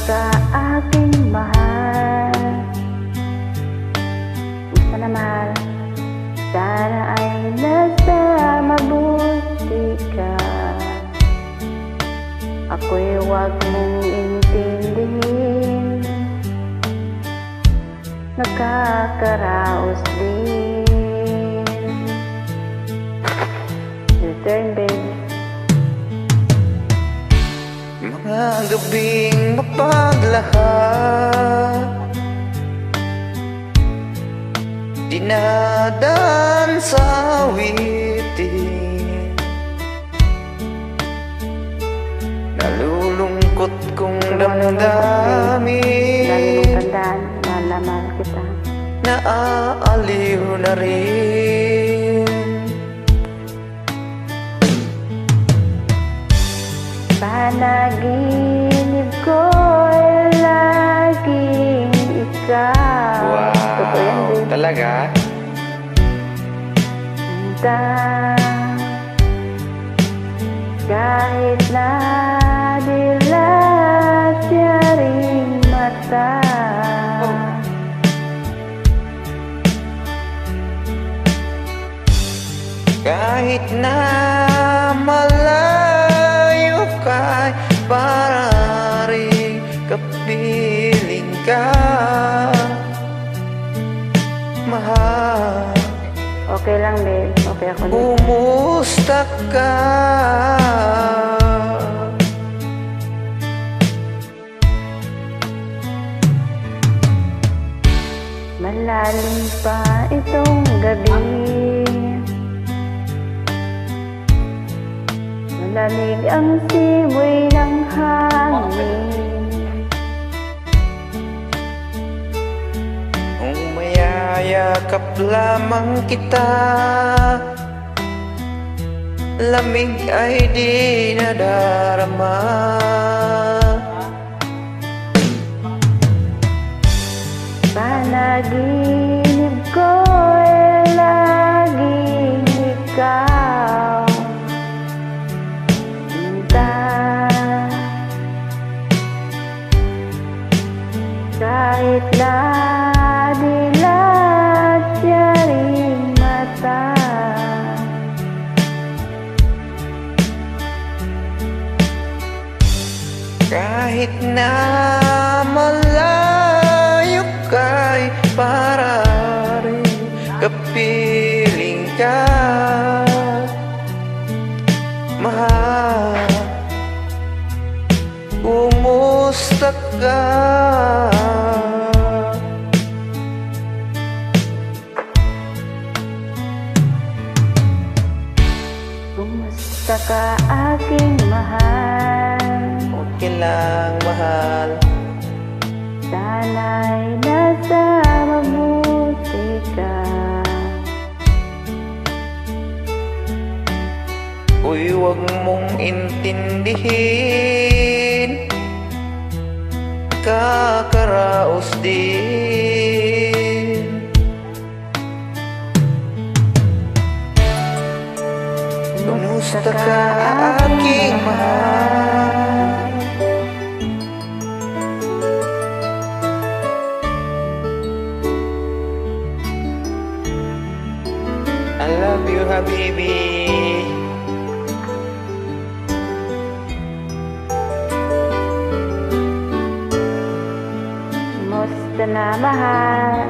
ka aking mahal. Gusto na mahal, sana ay nasa mabuti ka. Ako'y huwag mong intindihin, nakakaraos din. Your turn, baby. Mga gabing mapaglahat, dinadaan sa awitin, nalulungkot kong damdamin, lagi mong tandaan, mahal kita. naaaliw na rin. Panaginip ko'y laging ikaw. Totoo yan, babe. Talaga? Kahit na dilat siya ring mata, Kahit na malayo ka'y para rin kapiling ka, mahal. okay lang, babe. Okay ako dito. Kumusta ka? Malalim pa itong gabi, malamig ang simoy ng hangin. Kung mayayakap lamang kita, lamig ay di nadarama. Panaginip ko'y laging ikaw. Kahit na dilat siya ring mata, Kahit na malayo ka'y para rin kapiling ka, mahal. Kumusta ka? kumusta ka aking mahal? Okay lang, mahal. Sana'y nasa mabuti ka. Uy, huwag mong intindihin, kakaraos din. Kumusta ka aking mahal? I love you, habibi. Kumusta na mahal?